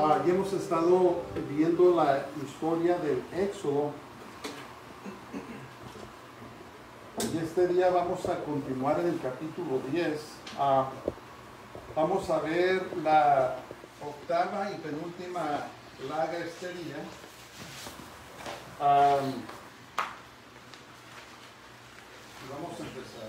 Ya hemos estado viendo la historia del Éxodo y este día vamos a continuar en el capítulo 10. Vamos a ver la octava y penúltima plaga este día. Vamos a empezar.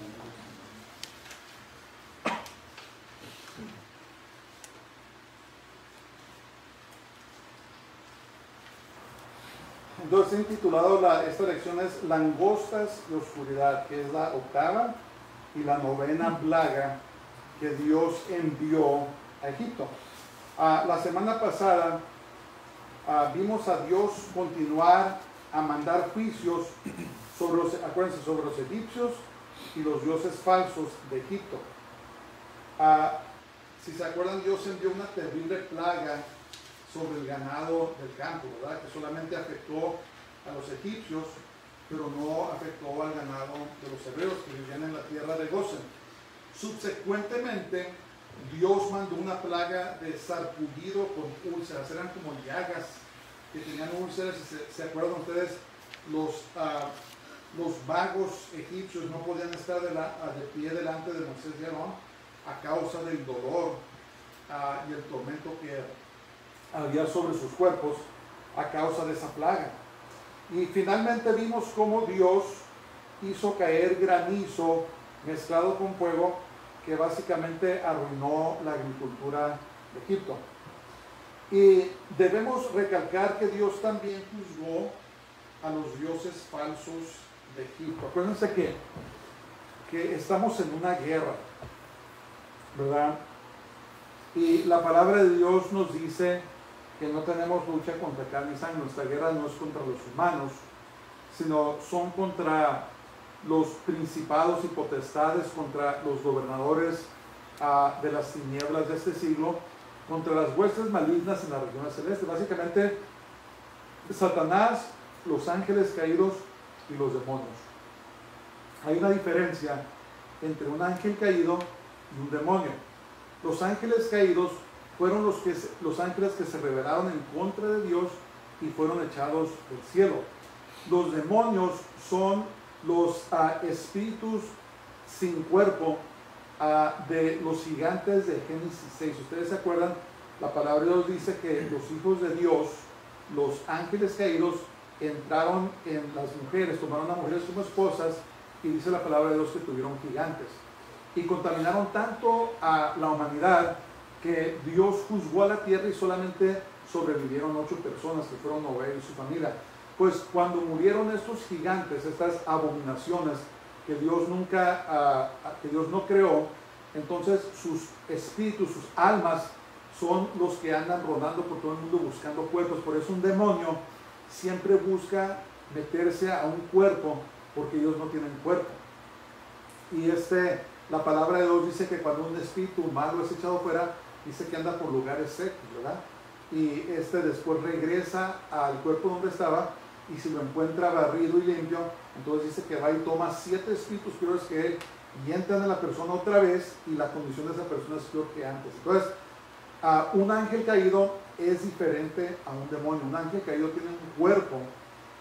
Entonces he titulado esta lección es Langostas y Oscuridad, que es la octava y la novena plaga que Dios envió a Egipto. La semana pasada vimos a Dios continuar a mandar juicios sobre los egipcios y los dioses falsos de Egipto. Si se acuerdan, Dios envió una terrible plaga sobre el ganado del campo, ¿verdad? Que solamente afectó a los egipcios, pero no afectó al ganado de los hebreos que vivían en la tierra de Gosén. Subsecuentemente, Dios mandó una plaga de sarpullido con úlceras, eran como llagas que tenían úlceras. ¿Se acuerdan ustedes? Los vagos egipcios no podían estar de pie delante de Moisés y Aarón a causa del dolor y el tormento que había sobre sus cuerpos a causa de esa plaga. Y finalmente vimos cómo Dios hizo caer granizo mezclado con fuego que básicamente arruinó la agricultura de Egipto. Y debemos recalcar que Dios también juzgó a los dioses falsos de Egipto. Acuérdense que estamos en una guerra, ¿verdad? Y la palabra de Dios nos dice que no tenemos lucha contra carne y sangre. Nuestra guerra no es contra los humanos, sino son contra los principados y potestades, contra los gobernadores de las tinieblas de este siglo, contra las huestes malignas en las regiones celestes. Básicamente, Satanás, los ángeles caídos y los demonios. Hay una diferencia entre un ángel caído y un demonio. Los ángeles caídos fueron los ángeles que se rebelaron en contra de Dios y fueron echados del cielo. Los demonios son los espíritus sin cuerpo de los gigantes de Génesis 6. Ustedes se acuerdan, la palabra de Dios dice que los hijos de Dios, los ángeles caídos, entraron en las mujeres, tomaron a mujeres como esposas, y dice la palabra de Dios que tuvieron gigantes y contaminaron tanto a la humanidad que Dios juzgó a la tierra y solamente sobrevivieron 8 personas, que fueron Noé y su familia. Pues cuando murieron estos gigantes, estas abominaciones que Dios que Dios no creó, entonces sus espíritus, sus almas, son los que andan rodando por todo el mundo buscando cuerpos. Por eso un demonio siempre busca meterse a un cuerpo, porque ellos no tienen cuerpo. Y la palabra de Dios dice que cuando un espíritu malo es echado fuera, dice que anda por lugares secos, ¿verdad? Y después regresa al cuerpo donde estaba, y si lo encuentra barrido y limpio, entonces dice que va y toma 7 espíritus peores que él y entran en la persona otra vez, y la condición de esa persona es peor que antes. Entonces, un ángel caído es diferente a un demonio. Un ángel caído tiene un cuerpo,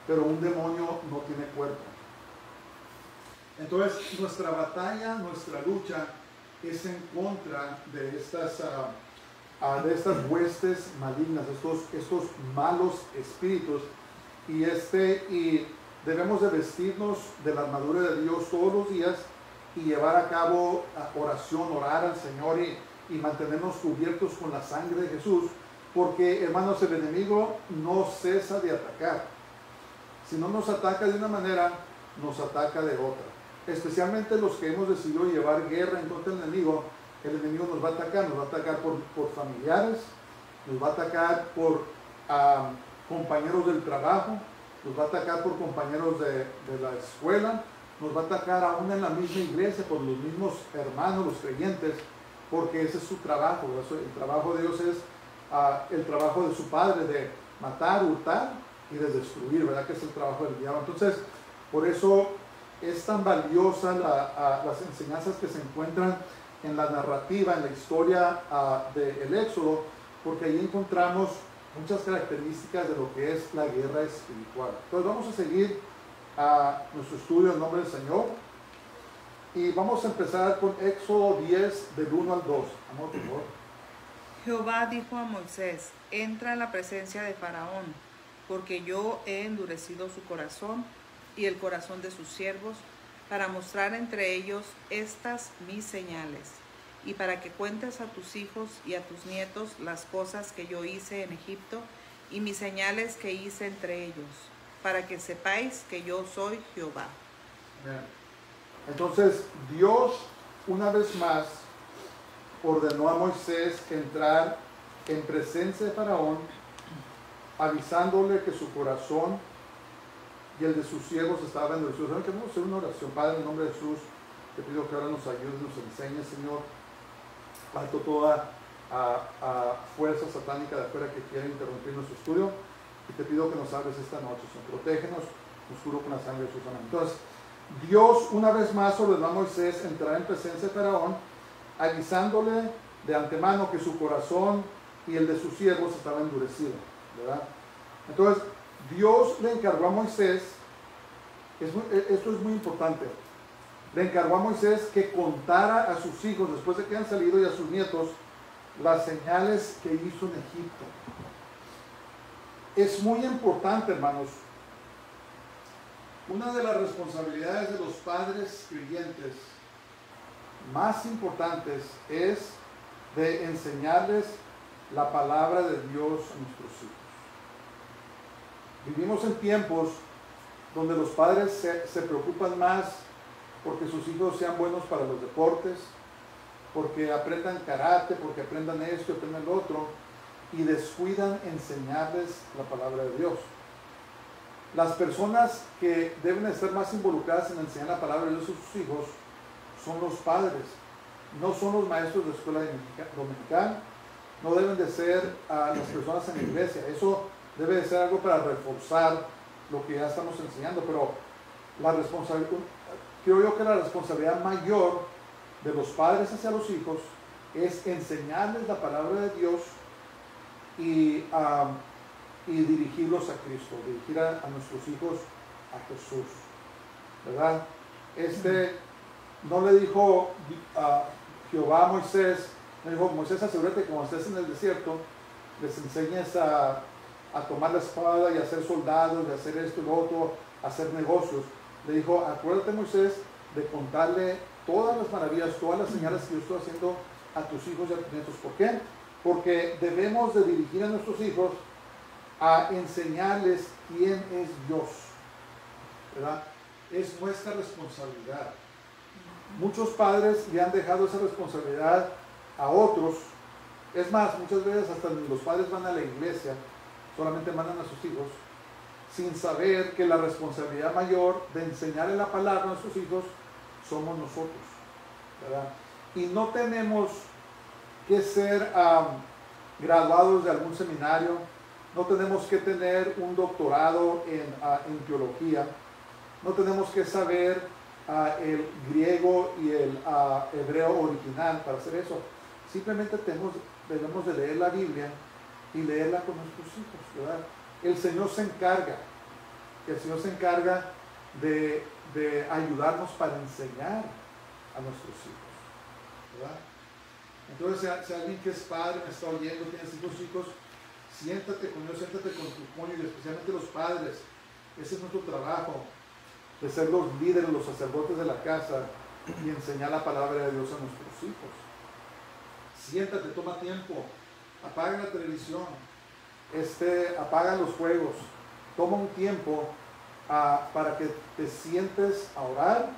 pero un demonio no tiene cuerpo. Entonces, nuestra batalla, nuestra lucha es en contra de estas huestes malignas, estos malos espíritus, y debemos de vestirnos de la armadura de Dios todos los días y llevar a cabo oración, orar al Señor y mantenernos cubiertos con la sangre de Jesús, porque, hermanos, el enemigo no cesa de atacar. Si no nos ataca de una manera, nos ataca de otra. Especialmente los que hemos decidido llevar guerra en contra del enemigo, el enemigo nos va a atacar por familiares, nos va a atacar por compañeros del trabajo, nos va a atacar por compañeros de la escuela, nos va a atacar aún en la misma iglesia por los mismos hermanos, los creyentes, porque ese es su trabajo. El trabajo de Dios es el trabajo de su Padre, de matar, hurtar y de destruir, ¿verdad? Que es el trabajo del diablo. Entonces, por eso es tan valiosa las enseñanzas que se encuentran en la narrativa, en la historia del Éxodo, porque ahí encontramos muchas características de lo que es la guerra espiritual. Entonces vamos a seguir a nuestro estudio en nombre del Señor y vamos a empezar con Éxodo 10 del 1 al 2. Amor, por favor. Jehová dijo a Moisés: entra en la presencia de Faraón, porque yo he endurecido su corazón y el corazón de sus siervos, para mostrar entre ellos estas mis señales, y para que cuentes a tus hijos y a tus nietos las cosas que yo hice en Egipto y mis señales que hice entre ellos, para que sepáis que yo soy Jehová. Bien. Entonces Dios una vez más ordenó a Moisés entrar en presencia de Faraón, avisándole que su corazón y el de sus siervos estaban endurecidos. ¿Saben que vamos a hacer una oración? Padre, en el nombre de Jesús, te pido que ahora nos ayudes, nos enseñes, Señor. Alto toda fuerza satánica de afuera que quiera interrumpir nuestro estudio, y te pido que nos hables esta noche, Señor. Protégenos, nos cubro con la sangre de Jesús. Amén. Entonces, Dios una vez más ordenó a Moisés entrar en presencia de Faraón, avisándole de antemano que su corazón y el de sus siervos estaba endurecido, ¿verdad? Entonces, Dios le encargó a Moisés, esto es muy importante, le encargó a Moisés que contara a sus hijos, después de que han salido, y a sus nietos, las señales que hizo en Egipto. Es muy importante, hermanos. Una de las responsabilidades de los padres creyentes más importantes es de enseñarles la palabra de Dios a nuestros hijos. Vivimos en tiempos donde los padres se preocupan más porque sus hijos sean buenos para los deportes, porque aprendan karate, porque aprendan esto, aprendan lo otro, y descuidan enseñarles la palabra de Dios. Las personas que deben estar más involucradas en enseñar la palabra de Dios a sus hijos son los padres, no son los maestros de escuela dominical, no deben de ser las personas en la iglesia. Eso debe de ser algo para reforzar lo que ya estamos enseñando, pero la responsabilidad, creo yo que la responsabilidad mayor de los padres hacia los hijos es enseñarles la palabra de Dios y dirigirlos a Cristo, dirigir a nuestros hijos a Jesús, ¿verdad? No le dijo Jehová a Moisés, le dijo: Moisés, asegúrate que cuando estés en el desierto les enseñes a tomar la espada y a ser soldados, de hacer esto y lo otro, a hacer negocios. Le dijo: acuérdate, Moisés, de contarle todas las maravillas, todas las señales que yo estoy haciendo a tus hijos y a tus nietos. ¿Por qué? Porque debemos de dirigir a nuestros hijos a enseñarles quién es Dios, ¿verdad? Es nuestra responsabilidad. Muchos padres le han dejado esa responsabilidad a otros. Es más, muchas veces hasta los padres van a la iglesia, solamente mandan a sus hijos, sin saber que la responsabilidad mayor de enseñarle la palabra a nuestros hijos somos nosotros, ¿verdad? Y no tenemos que ser graduados de algún seminario, no tenemos que tener un doctorado en teología, no tenemos que saber el griego y el hebreo original para hacer eso. Simplemente debemos de leer la Biblia y leerla con nuestros hijos, ¿verdad? El Señor se encarga de ayudarnos para enseñar a nuestros hijos, ¿verdad? Entonces, si alguien que es padre me está oyendo, tiene 5 hijos, siéntate con ellos, siéntate con tu cónyuge, especialmente los padres. Ese es nuestro trabajo, de ser los líderes, los sacerdotes de la casa y enseñar la palabra de Dios a nuestros hijos. Siéntate, toma tiempo, apaga la televisión, apaga los juegos, toma un tiempo para que te sientes a orar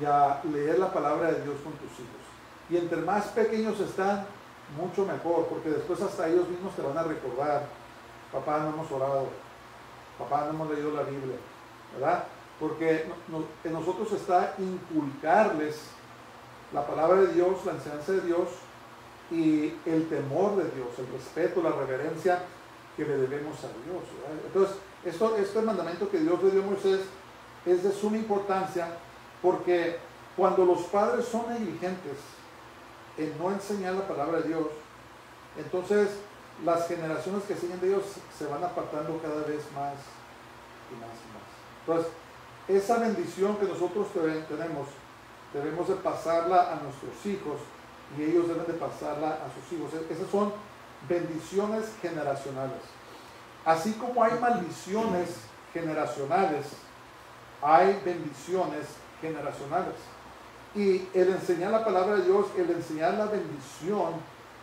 y a leer la palabra de Dios con tus hijos. Y entre más pequeños están, mucho mejor, porque después hasta ellos mismos te van a recordar: papá, no hemos orado, papá, no hemos leído la Biblia, ¿verdad? Porque en nosotros está inculcarles la palabra de Dios, la enseñanza de Dios y el temor de Dios, el respeto, la reverencia que le debemos a Dios, ¿verdad? Entonces, este mandamiento que Dios le dio a Moisés es de suma importancia, porque cuando los padres son negligentes en no enseñar la palabra de Dios, entonces las generaciones que siguen de ellos se van apartando cada vez más y más y más. Entonces, esa bendición que nosotros tenemos, debemos de pasarla a nuestros hijos y ellos deben de pasarla a sus hijos. Esas son bendiciones generacionales. Así como hay maldiciones generacionales, hay bendiciones generacionales. Y el enseñar la palabra de Dios, el enseñar la bendición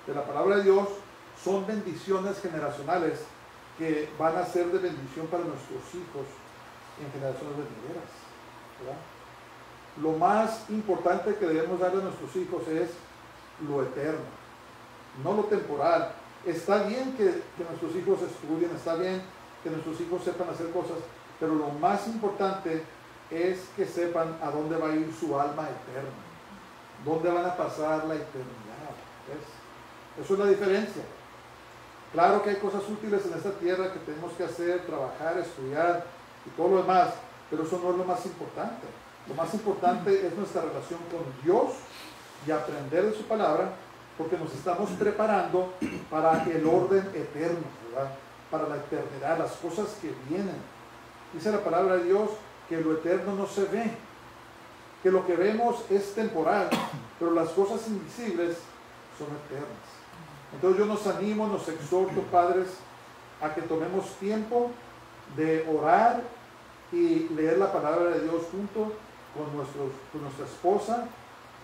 de la palabra de Dios, son bendiciones generacionales que van a ser de bendición para nuestros hijos en generaciones venideras, ¿verdad? Lo más importante que debemos darle a nuestros hijos es lo eterno, no lo temporal. Está bien que nuestros hijos estudien, está bien que nuestros hijos sepan hacer cosas, pero lo más importante es que sepan a dónde va a ir su alma eterna, dónde van a pasar la eternidad. ¿Ves? Eso es la diferencia. Claro que hay cosas útiles en esta tierra que tenemos que hacer, trabajar, estudiar y todo lo demás, pero eso no es lo más importante. Lo más importante es nuestra relación con Dios y aprender de su palabra, porque nos estamos preparando para el orden eterno, ¿verdad? Para la eternidad, las cosas que vienen. Dice la palabra de Dios que lo eterno no se ve, que lo que vemos es temporal, pero las cosas invisibles son eternas. Entonces yo nos animo, nos exhorto, padres, a que tomemos tiempo de orar y leer la palabra de Dios junto con nuestra esposa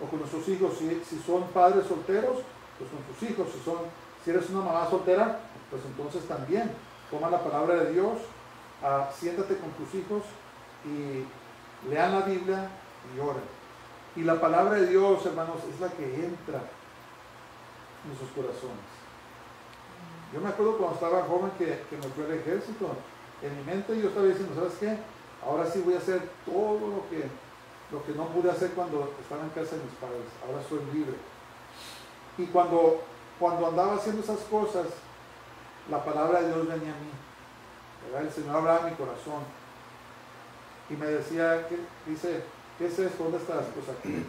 o con nuestros hijos. Si son padres solteros, pues con tus hijos. Si eres una mamá soltera, pues entonces también toma la palabra de Dios, siéntate con tus hijos y lean la Biblia y oren. Y la palabra de Dios, hermanos, es la que entra en sus corazones. Yo me acuerdo cuando estaba joven que me fui al ejército. En mi mente yo estaba diciendo, ¿sabes qué? Ahora sí voy a hacer todo lo que no pude hacer cuando estaba en casa de mis padres. Ahora soy libre. Y cuando andaba haciendo esas cosas, la palabra de Dios venía a mí, ¿verdad? El Señor hablaba a mi corazón y me decía, ¿qué es esto? ¿Dónde estás? Pues aquí.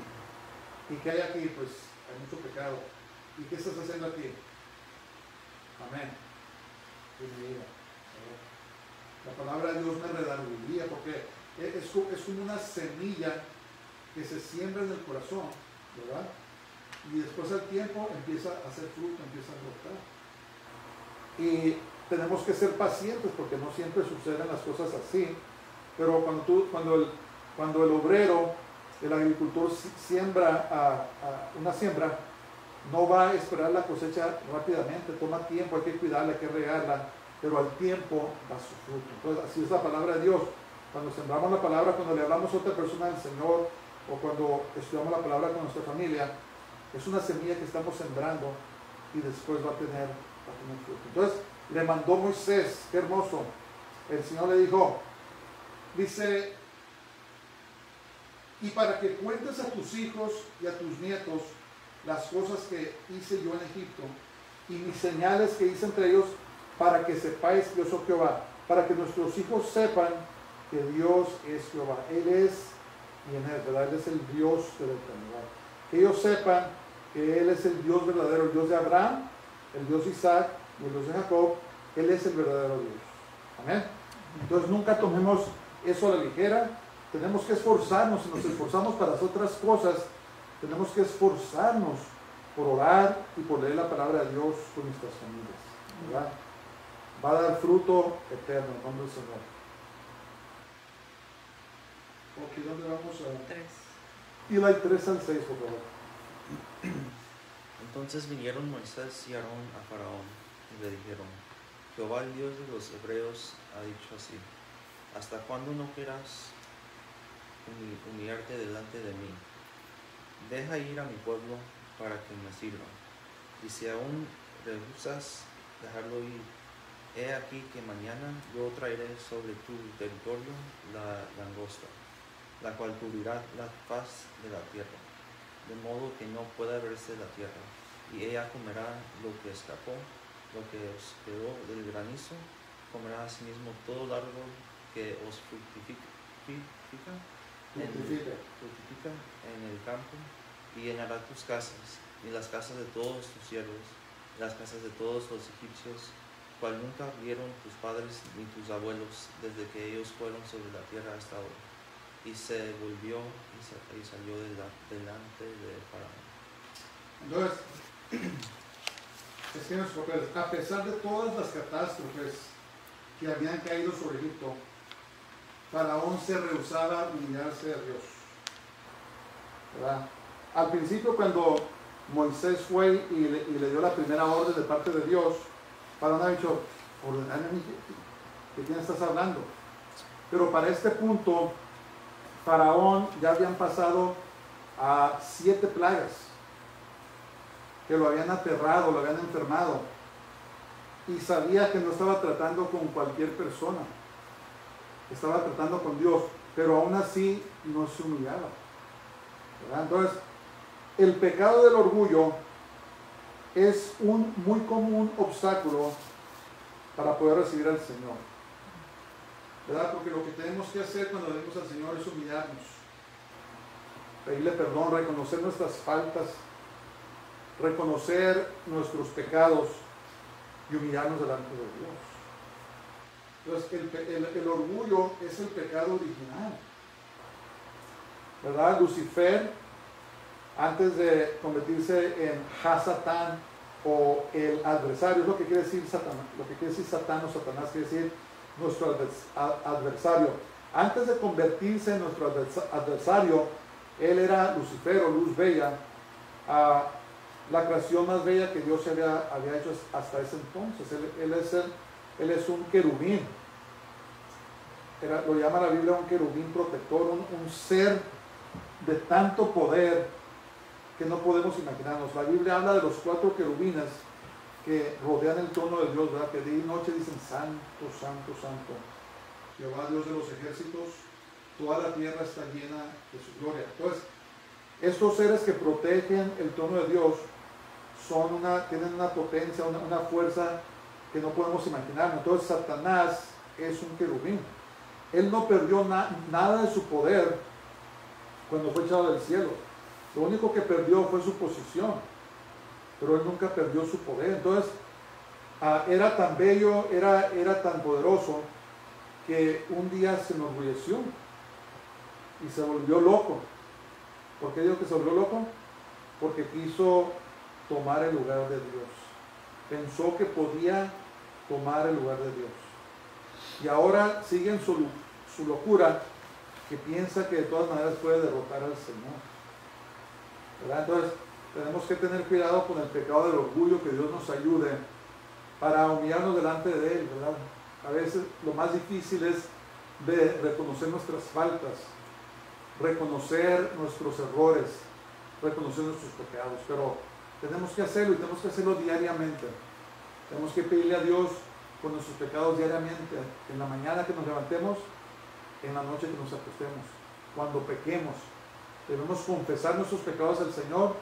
¿Y qué hay aquí? Pues hay mucho pecado. ¿Y qué estás haciendo aquí? Amén. Y me diga, la palabra de Dios me redarguía, porque es como una semilla que se siembra en el corazón, ¿verdad? Y después al tiempo empieza a hacer fruto, empieza a brotar. Y tenemos que ser pacientes porque no siempre suceden las cosas así. Pero cuando el obrero, el agricultor siembra una siembra, no va a esperar la cosecha rápidamente, toma tiempo, hay que cuidarla, hay que regarla, pero al tiempo da su fruto. Entonces así es la palabra de Dios. Cuando sembramos la palabra, cuando le hablamos a otra persona del Señor, o cuando estudiamos la palabra con nuestra familia, es una semilla que estamos sembrando y después va a tener fruto. Entonces le mandó Moisés, qué hermoso. El Señor le dice, y para que cuentes a tus hijos y a tus nietos las cosas que hice yo en Egipto y mis señales que hice entre ellos, para que sepáis que yo soy Jehová, para que nuestros hijos sepan que Dios es Jehová. Él es quien es, ¿verdad? Él es el Dios de la eternidad. Que ellos sepan que Él es el Dios verdadero, el Dios de Abraham, el Dios de Isaac y el Dios de Jacob. Él es el verdadero Dios. Amén. Entonces nunca tomemos eso a la ligera. Tenemos que esforzarnos. Si nos esforzamos para hacer otras cosas, tenemos que esforzarnos por orar y por leer la palabra de Dios con nuestras familias, ¿verdad? Va a dar fruto eterno en nombre del Señor. Ok, ¿dónde vamos a? 3. Y la 3 al 6, por favor. Entonces vinieron Moisés y Aarón a Faraón y le dijeron, Jehová el Dios de los hebreos ha dicho así, ¿hasta cuándo no quieras humillarte delante de mí? Deja ir a mi pueblo para que me sirva. Y si aún rehusas dejarlo ir, he aquí que mañana yo traeré sobre tu territorio la langosta, la cual cubrirá la faz de la tierra, de modo que no pueda verse la tierra. Y ella comerá lo que escapó, lo que os quedó del granizo, comerá asimismo todo el árbol que os fructifica en el campo, y llenará tus casas y las casas de todos tus siervos. las casas de todos los egipcios, cual nunca vieron tus padres ni tus abuelos, desde que ellos fueron sobre la tierra hasta hoy. Y se volvió y salió delante de Faraón. Entonces, escriben sus papeles. A pesar de todas las catástrofes que habían caído sobre Egipto, Faraón se rehusaba a humillarse a Dios. ¿Verdad? Al principio, cuando Moisés fue y le dio la primera orden de parte de Dios, Faraón ha dicho, ordenadme a mí, ¿de quién estás hablando? Pero para este punto, Faraón ya habían pasado a 7 plagas que lo habían aterrado, lo habían enfermado, y sabía que no estaba tratando con cualquier persona, estaba tratando con Dios, pero aún así no se humillaba. ¿Verdad? Entonces, el pecado del orgullo es un muy común obstáculo para poder recibir al Señor. ¿Verdad? Porque lo que tenemos que hacer cuando venimos al Señor es humillarnos, pedirle perdón, reconocer nuestras faltas, reconocer nuestros pecados y humillarnos delante de Dios. Entonces, el orgullo es el pecado original. ¿Verdad? Lucifer, antes de convertirse en Hasatán o el adversario, es lo que quiere decir Satanás, lo que quiere decir Satán o Satanás, quiere decir nuestro adversario. Antes de convertirse en nuestro adversario, él era Lucifer o luz bella, la creación más bella que Dios había hecho hasta ese entonces. Él es un querubín. Lo llama la Biblia un querubín protector, un ser de tanto poder que no podemos imaginarnos. La Biblia habla de los 4 querubines que rodean el trono de Dios, ¿verdad? Que día y noche dicen santo, santo, santo. Jehová Dios de los ejércitos, toda la tierra está llena de su gloria. Entonces, estos seres que protegen el trono de Dios tienen una potencia, una fuerza que no podemos imaginar. Entonces, Satanás es un querubín. Él no perdió nada de su poder cuando fue echado del cielo. Lo único que perdió fue su posición, pero él nunca perdió su poder. Entonces, era tan bello, era tan poderoso, que un día se enorgulleció y se volvió loco. ¿Por qué digo que se volvió loco? Porque quiso tomar el lugar de Dios. Pensó que podía tomar el lugar de Dios. Y ahora sigue en su locura, que piensa que de todas maneras puede derrotar al Señor. ¿Verdad? Entonces, tenemos que tener cuidado con el pecado del orgullo, que Dios nos ayude para humillarnos delante de Él, ¿verdad? A veces lo más difícil es de reconocer nuestras faltas, reconocer nuestros errores, reconocer nuestros pecados, pero tenemos que hacerlo y tenemos que hacerlo diariamente. Tenemos que pedirle a Dios por nuestros pecados diariamente, en la mañana que nos levantemos, en la noche que nos acostemos, cuando pequemos. Debemos confesar nuestros pecados al Señor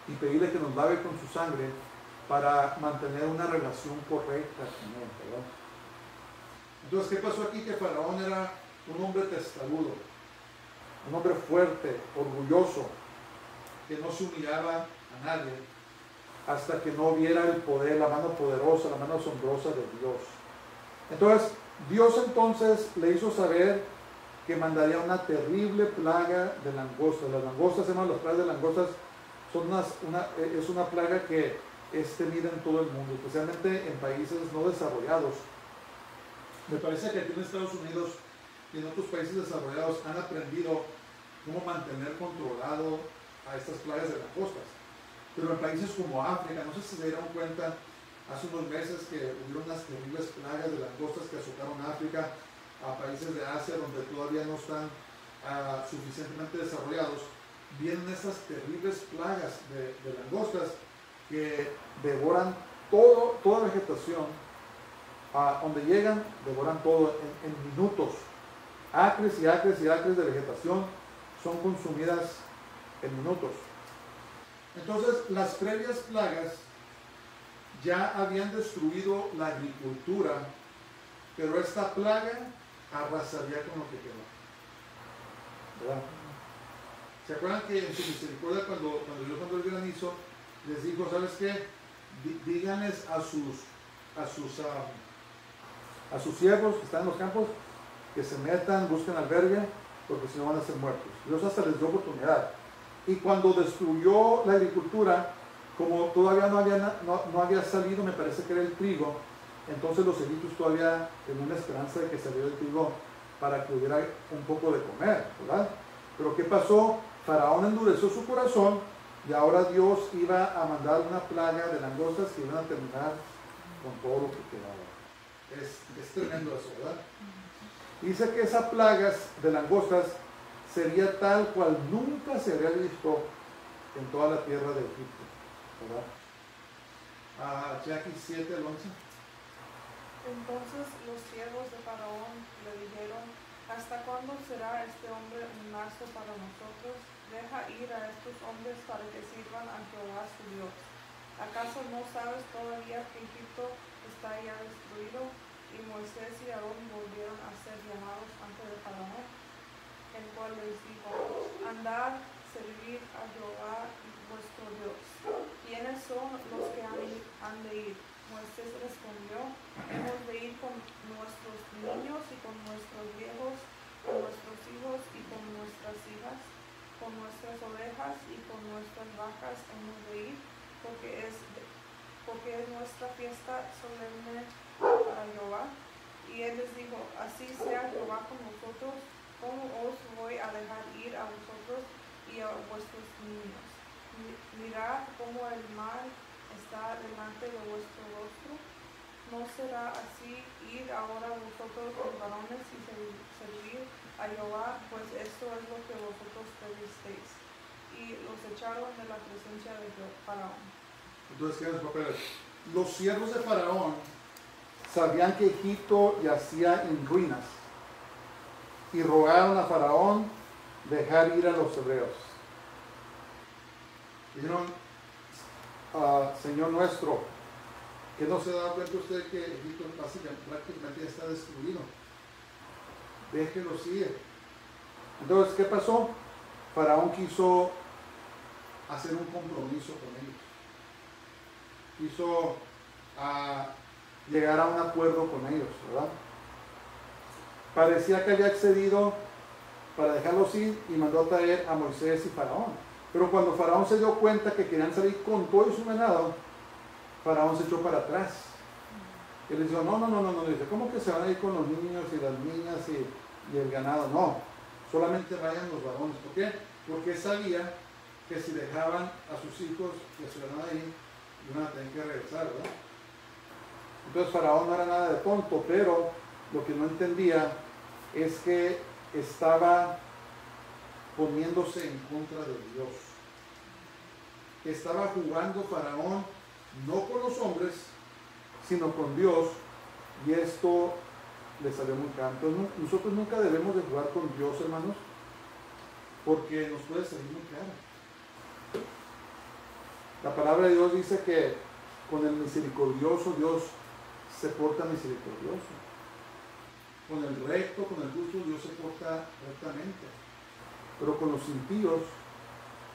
y pedirle que nos lave con su sangre para mantener una relación correcta con Él, ¿verdad? Entonces, ¿qué pasó aquí? Que Faraón era un hombre testarudo, un hombre fuerte, orgulloso, que no se humillaba a nadie hasta que no viera el poder, la mano poderosa, la mano asombrosa de Dios. Entonces, Dios entonces le hizo saber que mandaría una terrible plaga de langostas. Las langostas, hermanos, las plagas de langostas es una plaga que es temida en todo el mundo, especialmente en países no desarrollados. Me parece que aquí en Estados Unidos y en otros países desarrollados han aprendido cómo mantener controlado a estas plagas de langostas. Pero en países como África, no sé si se dieron cuenta, hace unos meses que hubieron unas terribles plagas de langostas que azotaron África, a países de Asia donde todavía no están suficientemente desarrollados. Vienen estas terribles plagas de langostas que devoran toda vegetación. Donde llegan, devoran todo en minutos. Acres y acres y acres de vegetación son consumidas en minutos. Entonces, las previas plagas ya habían destruido la agricultura, pero esta plaga arrasaría con lo que quedó. ¿Verdad? ¿Se acuerdan que en su misericordia, cuando Dios mandó el granizo, les dijo, ¿sabes qué? díganles a sus siervos que están en los campos que se metan, busquen albergue, porque si no van a ser muertos. Dios hasta les dio oportunidad. Y cuando destruyó la agricultura, como todavía no había salido, me parece que era el trigo, entonces los egipcios todavía tenían la esperanza de que saliera el trigo para que hubiera un poco de comer, ¿verdad? Pero ¿qué pasó? Faraón endureció su corazón y ahora Dios iba a mandar una plaga de langostas que iban a terminar con todo lo que quedaba. Es tremendo eso, ¿verdad? Dice que esas plagas de langostas sería tal cual nunca se había visto en toda la tierra de Egipto, ¿verdad? Jackie 7 al 11. Entonces los siervos de Faraón le dijeron: ¿Hasta cuándo será este hombre un lazo para nosotros? Deja ir a estos hombres para que sirvan a Jehová su Dios. ¿Acaso no sabes todavía que Egipto está ya destruido? Y Moisés y Aarón volvieron a ser llamados ante el Faraón, el cual les dijo: Andad, servir a Jehová vuestro Dios. ¿Quiénes son los que han de ir? Moisés respondió: Hemos de ir con nuestros niños y con nuestros viejos, con nuestros hijos y con nuestras hijas, con nuestras ovejas y con nuestras vacas hemos de ir, porque es nuestra fiesta solemne para Jehová. Y él les dijo: Así sea Jehová con vosotros, ¿cómo os voy a dejar ir a vosotros y a vuestros niños? Mirad cómo el mar está delante de vuestro rostro. ¿No será así ir ahora vosotros los varones y servir a Jehová? Pues esto es lo que vosotros pedisteis. Y los echaron de la presencia de Faraón. Entonces, ¿qué es los papeles? Los siervos de Faraón sabían que Egipto yacía en ruinas y rogaron a Faraón dejar ir a los hebreos. Dijeron: Señor nuestro, ¿que no se da cuenta usted que Egipto prácticamente ya está destruido? Déjelos ir. Entonces, ¿qué pasó? Faraón quiso hacer un compromiso con ellos. Quiso llegar a un acuerdo con ellos, ¿verdad? Parecía que había accedido para dejarlos ir y mandó a traer a Moisés y Faraón. Pero cuando Faraón se dio cuenta que querían salir con todo su ganado, Faraón se echó para atrás. Y les dijo: no, dice, ¿cómo que se van a ir con los niños y las niñas y el ganado? No, solamente vayan los varones. ¿Por qué? Porque sabía que si dejaban a sus hijos que se van a ir, iban a tener que regresar, ¿verdad? Entonces Faraón no era nada de tonto, pero lo que no entendía es que estaba poniéndose en contra de Dios. Que estaba jugando Faraón no con los hombres, sino con Dios, y esto le salió muy caro. Entonces, nosotros nunca debemos de jugar con Dios, hermanos, porque nos puede salir muy caro. La palabra de Dios dice que con el misericordioso Dios se porta misericordioso. Con el recto, con el justo, Dios se porta rectamente. Pero con los impíos,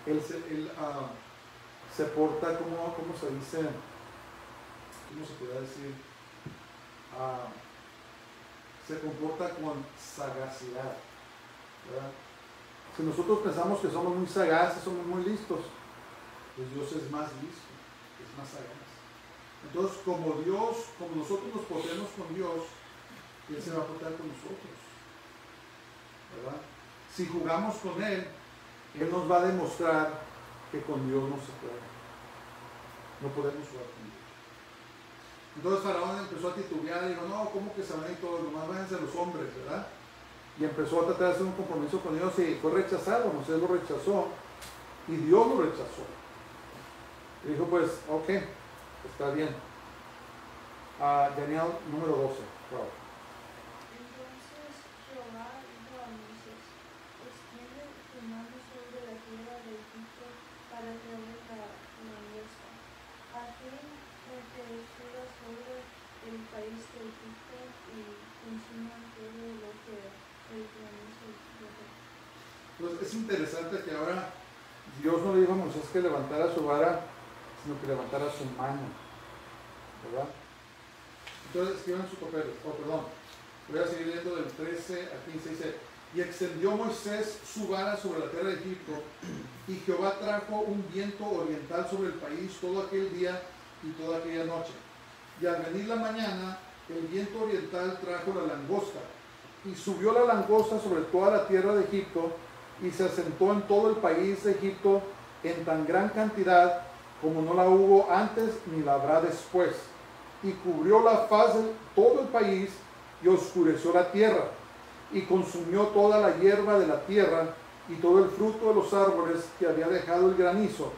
Él se porta como, ¿cómo se dice? ¿Cómo se podría decir? Se comporta con sagacidad, ¿verdad? Si nosotros pensamos que somos muy sagaces, somos muy listos, pues Dios es más listo, es más sagaz. Entonces, como nosotros nos portemos con Dios, Él se va a portar con nosotros, ¿verdad? Si jugamos con Él, Él nos va a demostrar que con Dios no se puede. No podemos jugar con Dios. Entonces Faraón empezó a titubear y dijo: no, ¿cómo que se van a ir todos? Nomás váyanse los hombres, ¿verdad? Y empezó a tratar de hacer un compromiso con Dios y fue rechazado. Moisés lo rechazó y Dios lo rechazó. Y dijo: pues, ok, está bien. Daniel número 12. Wow. Entonces Jehová dijo a Moisés: extiende tu mano sobre la tierra de Egipto para que oiga la huesta, a fin de que suba sobre el país de Egipto y consuma todo lo que el granizo dejó. Entonces es interesante que ahora Dios no le dijo a Moisés que levantara su vara, sino que levantara su mano. ¿verdad? Entonces escriban sus papeles. Oh, perdón. Voy a seguir leyendo del 13 a 15. Dice: y extendió Moisés su vara sobre la tierra de Egipto, y Jehová trajo un viento oriental sobre el país todo aquel día y toda aquella noche. Y al venir la mañana, el viento oriental trajo la langosta, y subió la langosta sobre toda la tierra de Egipto, y se asentó en todo el país de Egipto en tan gran cantidad como no la hubo antes ni la habrá después. Y cubrió la faz de todo el país y oscureció la tierra, y consumió toda la hierba de la tierra y todo el fruto de los árboles que había dejado el granizo.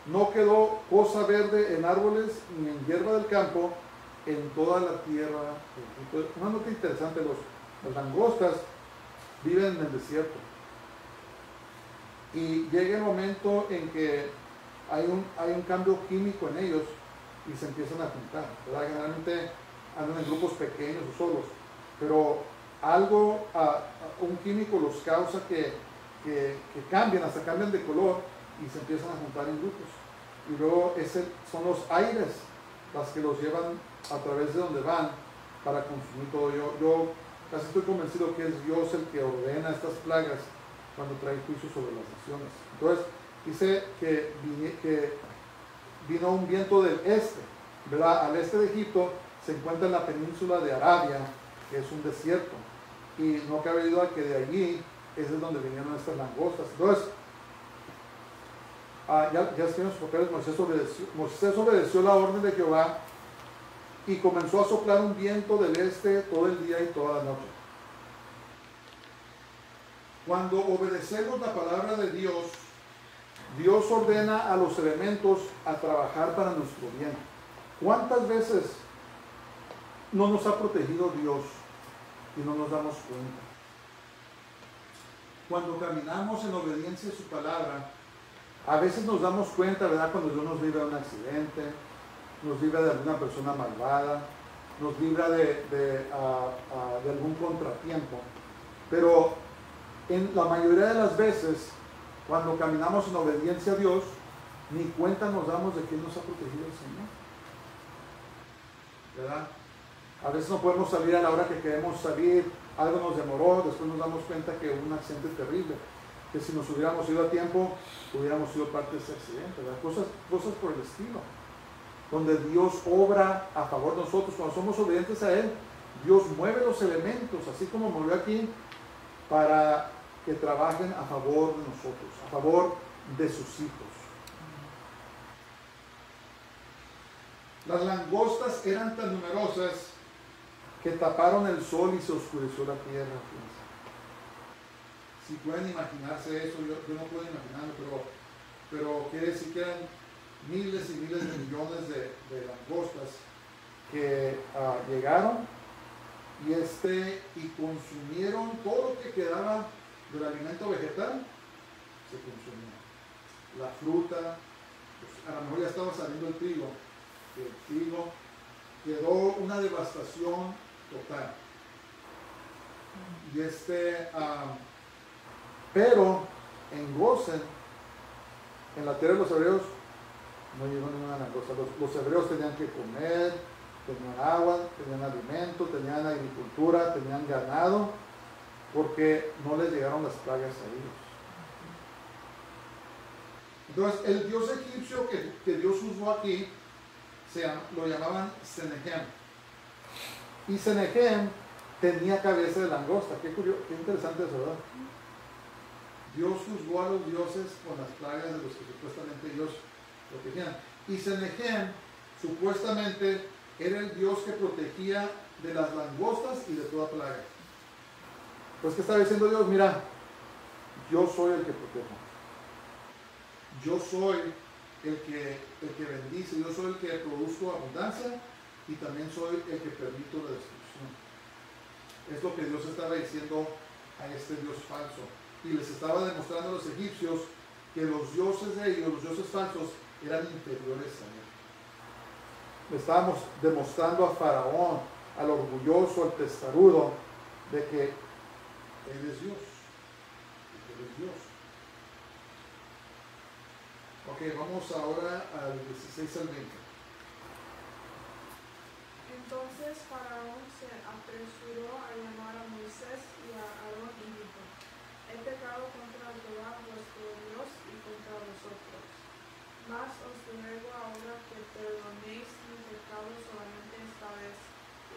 No quedó cosa verde en árboles ni en hierba del campo en toda la tierra. Una nota interesante, las langostas viven en el desierto. Y llega el momento en que hay un cambio químico en ellos y se empiezan a juntar, ¿verdad? Generalmente andan en grupos pequeños o solos, pero algo, un químico los causa que cambien, hasta cambian de color y se empiezan a juntar en grupos. Y luego son los aires las que los llevan a través de donde van para consumir todo. Yo casi estoy convencido que es Dios el que ordena estas plagas cuando trae juicio sobre las naciones. Entonces dice que vino un viento del este, ¿verdad? Al este de Egipto se encuentra en la península de Arabia, que es un desierto, y no cabe duda que de allí es donde vinieron estas langostas. Entonces, ya escribieron sus papeles. Moisés obedeció la orden de Jehová y comenzó a soplar un viento del este todo el día y toda la noche. Cuando obedecemos la palabra de Dios, Dios ordena a los elementos a trabajar para nuestro bien. ¿Cuántas veces no nos ha protegido Dios y no nos damos cuenta? Cuando caminamos en obediencia a su palabra, a veces nos damos cuenta, ¿verdad? Cuando Dios nos libra de un accidente, nos libra de alguna persona malvada, nos libra de algún contratiempo. Pero en la mayoría de las veces, cuando caminamos en obediencia a Dios, ni cuenta nos damos de que nos ha protegido el Señor, ¿verdad? A veces no podemos salir a la hora que queremos salir, algo nos demoró, después nos damos cuenta que hubo un accidente terrible, que si nos hubiéramos ido a tiempo, hubiéramos sido parte de ese accidente, ¿verdad? Cosas por el estilo, donde Dios obra a favor de nosotros. Cuando somos obedientes a Él, Dios mueve los elementos, así como movió aquí, para que trabajen a favor de nosotros, a favor de sus hijos. Las langostas eran tan numerosas que taparon el sol y se oscureció la tierra. Si pueden imaginarse eso, yo no puedo imaginarlo, pero quiere decir que eran miles y miles de millones de langostas que llegaron y consumieron todo lo que quedaba del alimento vegetal. Se consumía la fruta, pues a lo mejor ya estaba saliendo el trigo quedó una devastación total. Y pero en Gosen, en la tierra de los hebreos, no llegó ninguna langosta. Los hebreos tenían que comer, tenían agua, tenían alimento, tenían agricultura, tenían ganado, porque no les llegaron las plagas a ellos. Entonces, el dios egipcio que Dios usó aquí, lo llamaban Senehem. Y Senehem tenía cabeza de langosta. Qué interesante eso, ¿verdad? Dios juzgó a los dioses con las plagas de los que supuestamente ellos protegían. Y Senehem supuestamente era el dios que protegía de las langostas y de toda plaga. Pues ¿qué estaba diciendo Dios? Mira, yo soy el que protejo. Yo soy el que bendice, yo soy el que produzco abundancia y también soy el que permito la destrucción. Es lo que Dios estaba diciendo a este Dios falso. Y les estaba demostrando a los egipcios que los dioses de ellos, los dioses falsos, eran inferiores a él. Le estábamos demostrando a Faraón, al orgulloso, al testarudo, de que él es Dios. Él es Dios. Ok, vamos ahora al 16 al 20. Entonces Faraón se apresuró a llamar a Moisés y a Aarón y dijo: He pecado contra Jehová vuestro Dios y contra vosotros. Mas os ruego ahora que perdonéis mi pecado solamente esta vez,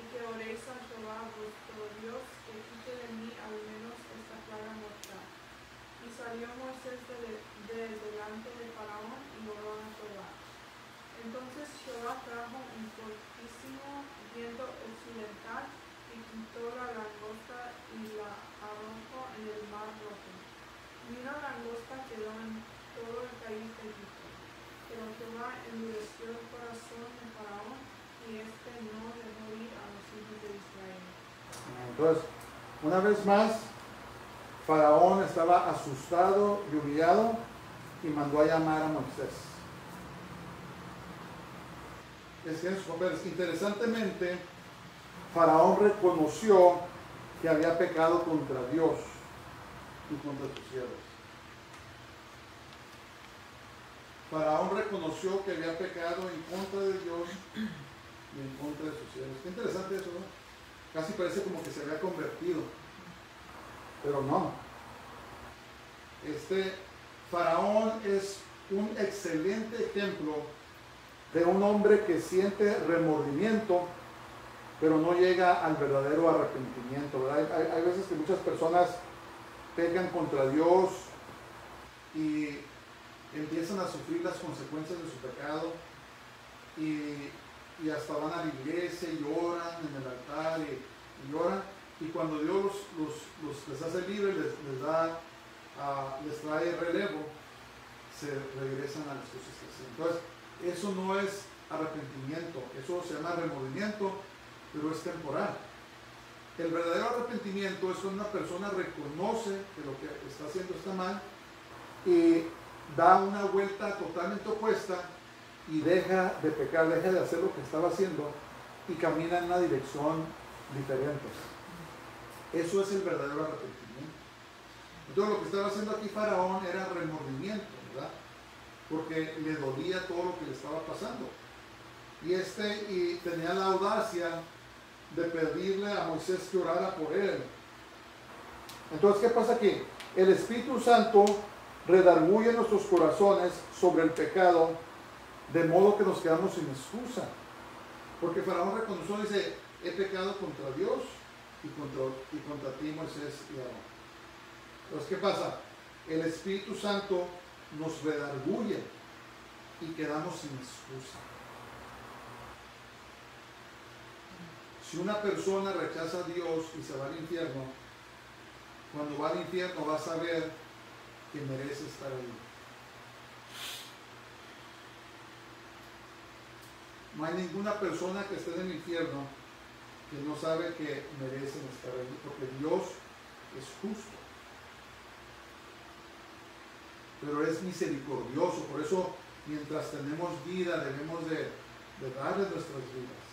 y que oréis a Jehová vuestro Dios que quite de mí al menos esta plaga mortal. Y salió Moisés de delante de Faraón y oró a Jehová. Entonces Jehová trajo un fortísimo viento occidental y quitó la langosta y la arrojó en el mar rojo. Ni una langosta quedó en todo el país de Egipto. Pero Jehová endureció el corazón de Faraón y no dejó ir a los hijos de Israel. Entonces, una vez más, Faraón estaba asustado y humillado y mandó a llamar a Moisés. Interesantemente, Faraón reconoció que había pecado contra Dios y contra sus siervos. Faraón reconoció que había pecado en contra de Dios y en contra de sus siervos. Qué interesante eso, ¿no? Casi parece como que se había convertido, pero no. Faraón es un excelente ejemplo de un hombre que siente remordimiento, pero no llega al verdadero arrepentimiento, ¿verdad? Hay veces que muchas personas pecan contra Dios y empiezan a sufrir las consecuencias de su pecado y hasta van a la iglesia y lloran en el altar y lloran, y cuando Dios les hace libres, les trae relevo, se regresan a las cosas que hacen. Entonces, eso no es arrepentimiento, eso se llama remordimiento, pero es temporal. El verdadero arrepentimiento es cuando una persona reconoce que lo que está haciendo está mal y da una vuelta totalmente opuesta y deja de pecar, deja de hacer lo que estaba haciendo y camina en una dirección diferente. Eso es el verdadero arrepentimiento. Entonces lo que estaba haciendo aquí Faraón era remordimiento, ¿verdad? Porque le dolía todo lo que le estaba pasando. Y tenía la audacia de pedirle a Moisés que orara por él. Entonces, ¿qué pasa aquí? El Espíritu Santo redarguye nuestros corazones sobre el pecado, de modo que nos quedamos sin excusa. Porque Faraón reconoció, dice: he pecado contra Dios y contra ti, Moisés y Aarón. Entonces, ¿qué pasa? El Espíritu Santo nos redarguye y quedamos sin excusa. Si una persona rechaza a Dios y se va al infierno, cuando va al infierno va a saber que merece estar ahí. No hay ninguna persona que esté en el infierno que no sabe que merecen estar ahí, porque Dios es justo, pero es misericordioso. Por eso, mientras tenemos vida, debemos de darle nuestras vidas,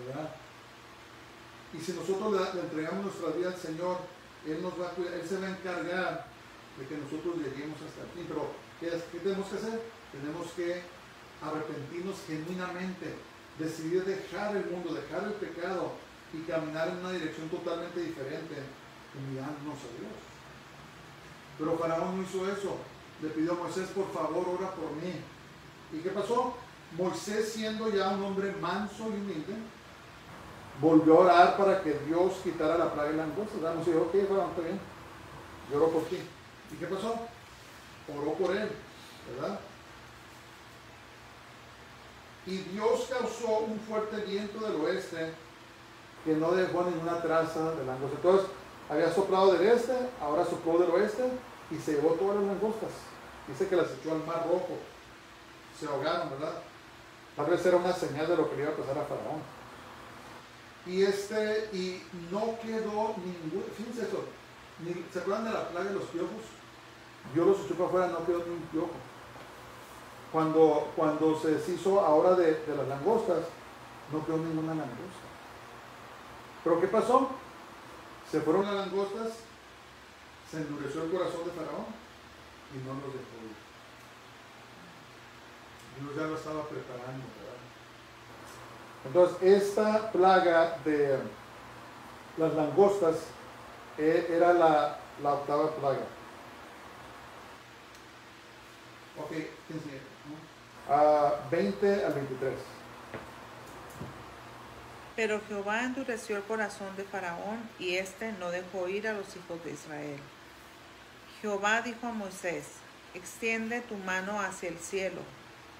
¿verdad? Y si nosotros le entregamos nuestra vida al Señor, Él nos va a cuidar, Él se va a encargar de que nosotros lleguemos hasta aquí. Pero ¿qué tenemos que hacer? Tenemos que arrepentirnos genuinamente, decidir dejar el mundo, dejar el pecado y caminar en una dirección totalmente diferente, humillándonos a Dios. Pero Faraón no hizo eso. Le pidió a Moisés: por favor, ora por mí. ¿Y qué pasó? Moisés, siendo ya un hombre manso y humilde, volvió a orar para que Dios quitara la plaga de langostas. Vamos a decir: ok, Faraón, está bien, yo oro por ti. ¿Y qué pasó? Oró por él, ¿verdad? Y Dios causó un fuerte viento del oeste que no dejó ninguna traza de langostas. Entonces, había soplado del este, ahora sopló del oeste y se llevó todas las langostas. Dice que las echó al mar rojo. Se ahogaron, ¿verdad? Tal vez era una señal de lo que le iba a pasar a Faraón. Y no quedó ningún, fíjense eso, ¿se acuerdan de la plaga de los piojos? Dios los echó para afuera, no quedó ni un piojo. Cuando se deshizo ahora de las langostas, no quedó ninguna langosta. ¿Pero qué pasó? Se fueron las langostas, se endureció el corazón de Faraón y no los dejó ir. Dios ya lo estaba preparando, ¿verdad? Entonces, esta plaga de las langostas era la octava plaga. Ok, ¿quién sigue? 20 al 23. Pero Jehová endureció el corazón de Faraón, y éste no dejó ir a los hijos de Israel. Jehová dijo a Moisés: extiende tu mano hacia el cielo,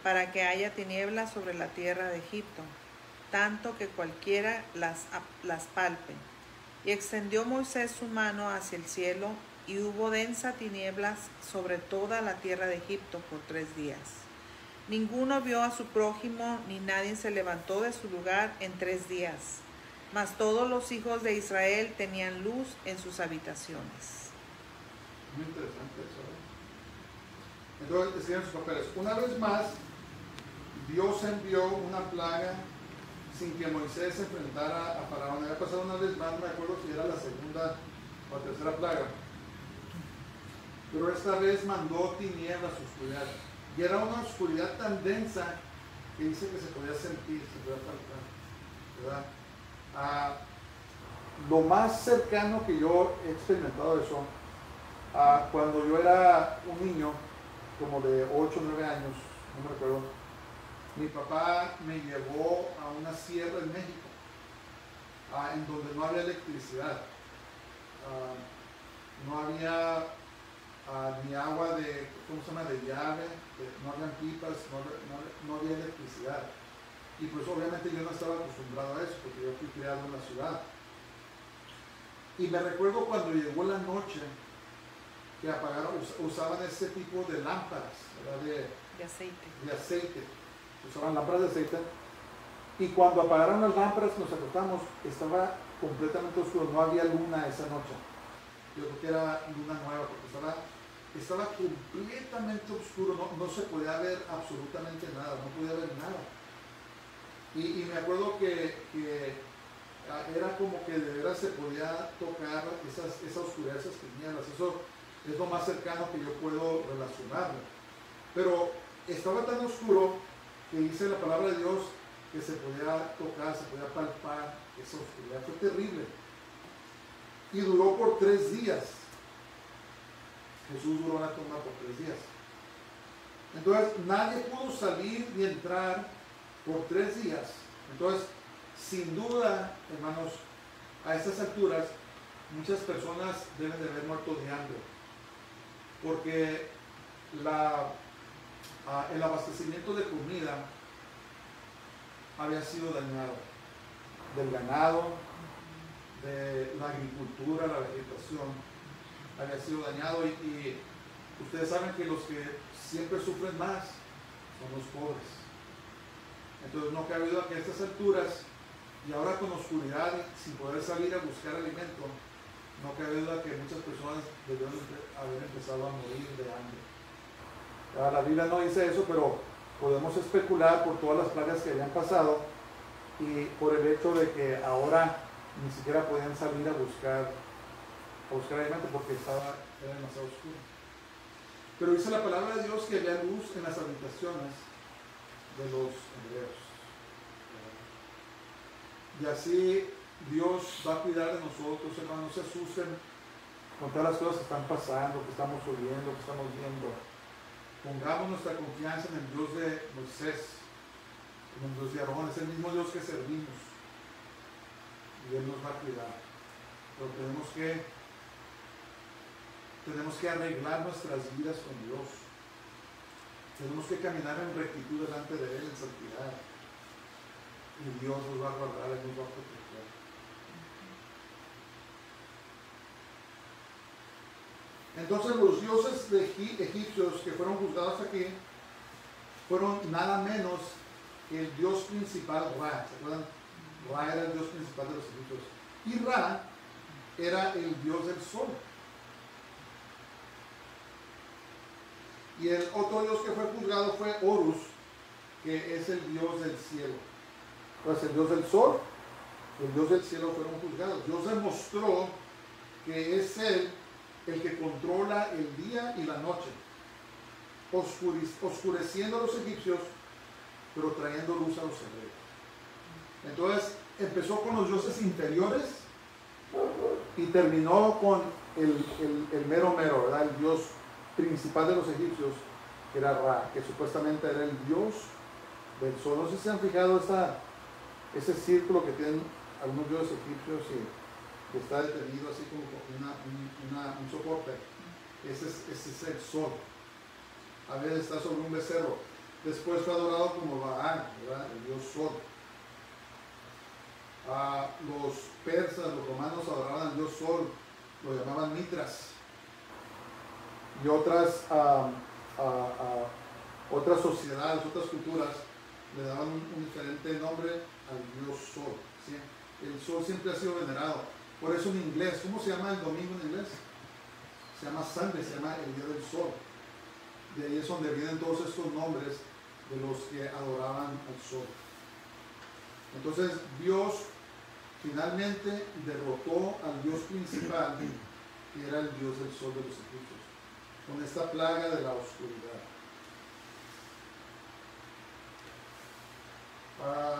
para que haya tinieblas sobre la tierra de Egipto, tanto que cualquiera las palpe. Y extendió Moisés su mano hacia el cielo, y hubo densa tinieblas sobre toda la tierra de Egipto por 3 días. Ninguno vio a su prójimo, ni nadie se levantó de su lugar en 3 días. Mas todos los hijos de Israel tenían luz en sus habitaciones. Muy interesante eso, ¿eh? Entonces, escriben sus papeles. Una vez más, Dios envió una plaga sin que Moisés se enfrentara a Faraón. Había pasado una vez más, no me acuerdo si era la segunda o tercera plaga. Pero esta vez mandó tinieblas, oscuridad. Y era una oscuridad tan densa que dice que se podía sentir, se podía palpar, ¿verdad? Lo más cercano que yo he experimentado eso, cuando yo era un niño, como de 8 o 9 años, no me recuerdo, mi papá me llevó a una sierra en México, en donde no había electricidad, no había ni agua de, ¿cómo se llama?, de llave, no habían pipas, no había electricidad. Y pues obviamente yo no estaba acostumbrado a eso, porque yo fui criado en la ciudad. Y me recuerdo cuando llegó la noche, que apagaron, usaban ese tipo de lámparas, ¿verdad? De aceite. De aceite. Usaban lámparas de aceite. Y cuando apagaron las lámparas, nos acostamos, estaba completamente oscuro, no había luna esa noche. Yo creo que era luna nueva, porque estaba completamente oscuro, no se podía ver absolutamente nada, no podía ver nada. Y me acuerdo que era como que de veras se podía tocar esa oscuridad, esas tinieblas. Eso es lo más cercano que yo puedo relacionarlo. Pero estaba tan oscuro que dice la palabra de Dios que se podía tocar, se podía palpar esa oscuridad. Fue terrible. Y duró por 3 días. Jesús duró en la tumba por 3 días. Entonces nadie pudo salir ni entrar por 3 días. Entonces, sin duda, hermanos, a estas alturas, muchas personas deben de haber muerto de hambre. Porque el abastecimiento de comida había sido dañado. Del ganado, de la agricultura, la vegetación, había sido dañado. Y ustedes saben que los que siempre sufren más son los pobres. Entonces no cabe duda que a estas alturas, y ahora con oscuridad y sin poder salir a buscar alimento, no cabe duda que muchas personas debieron haber empezado a morir de hambre. La Biblia no dice eso, pero podemos especular por todas las plagas que habían pasado y por el hecho de que ahora ni siquiera podían salir a buscar alimento porque era demasiado oscuro. Pero dice la palabra de Dios que había luz en las habitaciones de los hebreos. Y así Dios va a cuidar de nosotros, hermanos. No se asusten con todas las cosas que están pasando, que estamos oyendo, que estamos viendo. Pongamos nuestra confianza en el Dios de Moisés, en el Dios de Aarón. Es el mismo Dios que servimos. Y Él nos va a cuidar. Pero tenemos que arreglar nuestras vidas con Dios. Tenemos que caminar en rectitud delante de Él, en santidad. Y Dios nos va a guardar, Él nos va a proteger. Entonces los dioses egipcios que fueron juzgados aquí fueron nada menos que el dios principal Ra. ¿Se acuerdan? Ra era el dios principal de los egipcios. Y Ra era el dios del sol. Y el otro dios que fue juzgado fue Horus, que es el dios del cielo. Entonces el dios del sol y el dios del cielo fueron juzgados. Dios demostró que es Él el que controla el día y la noche, oscureciendo a los egipcios, pero trayendo luz a los hebreos. Entonces empezó con los dioses inferiores y terminó con el mero mero, ¿verdad? El dios principal de los egipcios, que era Ra, que supuestamente era el dios del sol. No sé si se han fijado ese círculo que tienen algunos dioses egipcios y que está detenido así como con un soporte. Ese es el sol. A veces está sobre un becerro. Después fue adorado como Baal, ¿verdad? El dios sol. Los persas, los romanos adoraban al dios sol, lo llamaban Mitras. Y otras sociedades, otras culturas le daban un diferente nombre al dios sol, ¿sí? El sol siempre ha sido venerado. Por eso en inglés, ¿cómo se llama el domingo en inglés? Se llama Sunday, se llama el día del sol. De ahí es donde vienen todos estos nombres de los que adoraban al sol. Entonces Dios finalmente derrotó al dios principal, que era el dios del sol de los egipcios, con esta plaga de la oscuridad.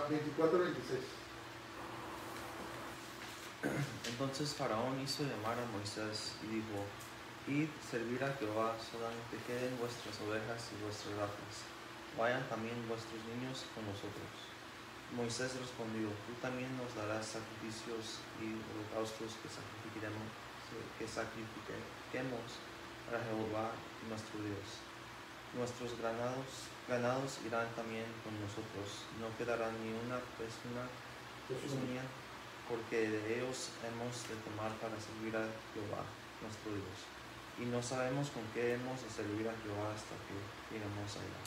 24-26. Entonces Faraón hizo llamar a Moisés y dijo: Id, servir a Jehová, solamente queden vuestras ovejas y vuestras vacas. Vayan también vuestros niños con nosotros. Moisés respondió: Tú también nos darás sacrificios y holocaustos que sacrifiquemos para Jehová nuestro Dios. Nuestros ganados irán también con nosotros. No quedará ni una pezuña, porque de ellos hemos de tomar para servir a Jehová nuestro Dios. Y no sabemos con qué hemos de servir a Jehová hasta que lleguemos allá.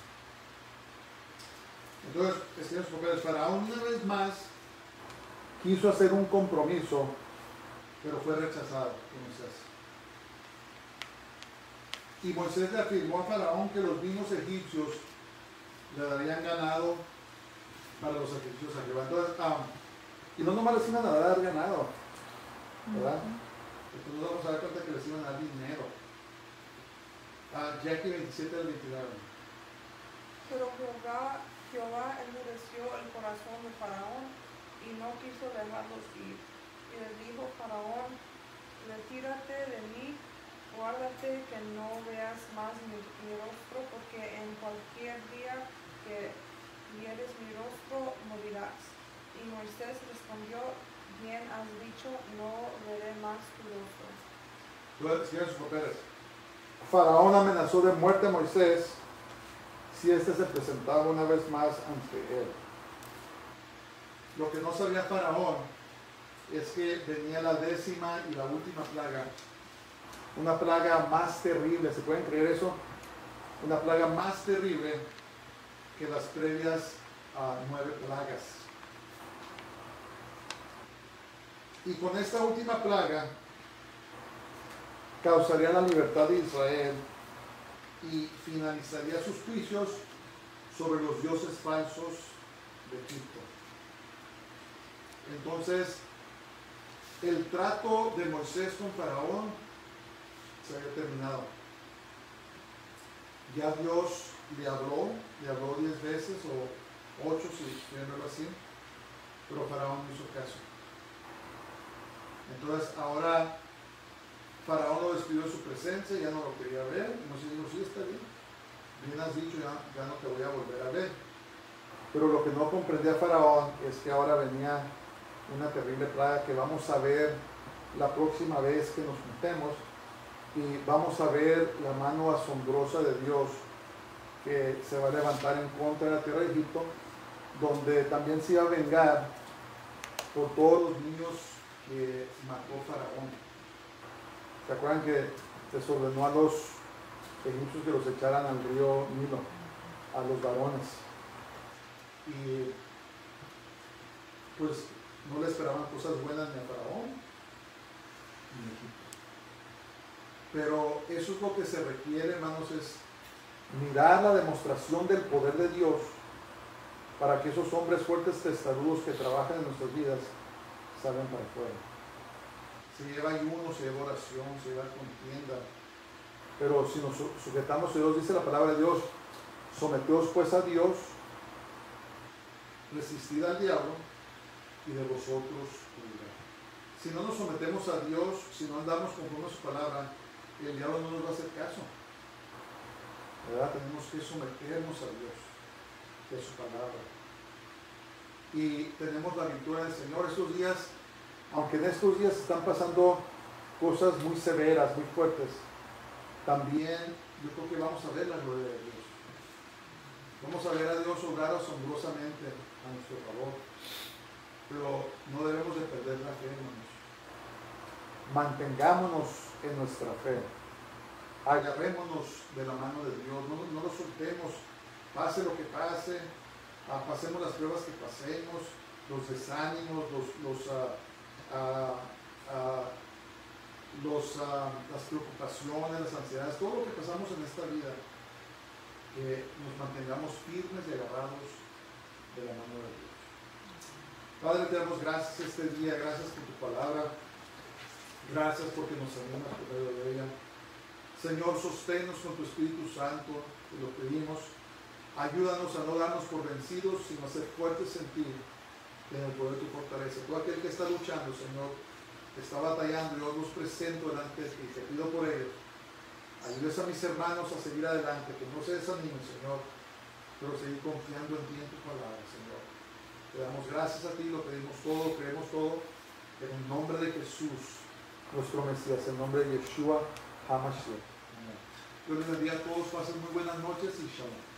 Entonces, señores, Faraón una vez más quiso hacer un compromiso, pero fue rechazado por Moisés. Y Moisés le afirmó a Faraón que los mismos egipcios le darían ganado para los sacrificios a Jehová. Entonces, y no nomás les iban a dar ganado, ¿verdad? Entonces vamos a dar cuenta que les iban a dar dinero. Jackie 27 al 29. Pero Jehová endureció el corazón de Faraón y no quiso dejarlos ir. Y le dijo Faraón: Retírate de mí, guárdate que no veas más mi rostro, porque en cualquier día que vieres mi rostro morirás. Y Moisés respondió: Bien has dicho, no veré más tu rostro. Señores papeles. Faraón amenazó de muerte a Moisés si éste se presentaba una vez más ante él. Lo que no sabía Faraón es que venía la 10ª y la última plaga, una plaga más terrible. ¿Se pueden creer eso? Una plaga más terrible que las previas 9 plagas. Y con esta última plaga causaría la libertad de Israel y finalizaría sus juicios sobre los dioses falsos de Egipto. Entonces, el trato de Moisés con Faraón se había terminado. Ya Dios le habló 10 veces o 8 si quieren verlo así, pero Faraón no hizo caso. Entonces ahora Faraón lo despidió de su presencia, ya no lo quería ver. Moisés dijo: sí, está bien, bien has dicho, ya no te voy a volver a ver. Pero lo que no comprendía Faraón es que ahora venía una terrible plaga que vamos a ver la próxima vez que nos juntemos, y vamos a ver la mano asombrosa de Dios que se va a levantar en contra de la tierra de Egipto, donde también se iba a vengar por todos los niños que mató Faraón. ¿Se acuerdan que les ordenó a los egipcios que los echaran al río Nilo, a los varones? Y pues no le esperaban cosas buenas ni a Faraón ni a Egipto. Pero eso es lo que se requiere, hermanos, es mirar la demostración del poder de Dios para que esos hombres fuertes, testarudos que trabajan en nuestras vidas salgan para afuera. Se lleva ayuno, se lleva oración, se lleva contienda. Pero si nos sujetamos a Dios, dice la palabra de Dios: someteos pues a Dios, resistid al diablo y de vosotros cuidará. Si no nos sometemos a Dios, si no andamos conforme a su palabra, el diablo no nos va a hacer caso. ¿Verdad? Tenemos que someternos a Dios y a su palabra. Y tenemos la victoria del Señor. Estos días, aunque en estos días están pasando cosas muy severas, muy fuertes, también yo creo que vamos a ver la gloria de Dios. Vamos a ver a Dios obrar asombrosamente a nuestro favor. Pero no debemos de perder la fe, hermanos. Mantengámonos en nuestra fe. Agarrémonos de la mano de Dios. No lo soltemos. Pase lo que pase. Pasemos las pruebas que pasemos. Los desánimos, las preocupaciones, las ansiedades, todo lo que pasamos en esta vida. Que nos mantengamos firmes y agarrados de la mano de Dios. Padre, te damos gracias este día, gracias por tu palabra, gracias porque nos animas por medio de ella. Señor, sosténnos con tu Espíritu Santo, te lo pedimos. Ayúdanos a no darnos por vencidos, sino a ser fuertes en ti, en el poder de tu fortaleza. Todo aquel que está luchando, Señor, que está batallando, yo los presento delante de ti, te pido por ellos. Ayudes a mis hermanos a seguir adelante, que no se desanimen, Señor, pero seguir confiando en ti y en tu palabra, Señor. Te damos gracias a ti, lo pedimos todo, creemos todo, en el nombre de Jesús, nuestro Mesías, en el nombre de Yeshua HaMashiach. Dios les bendiga a todos, pasen muy buenas noches y shalom.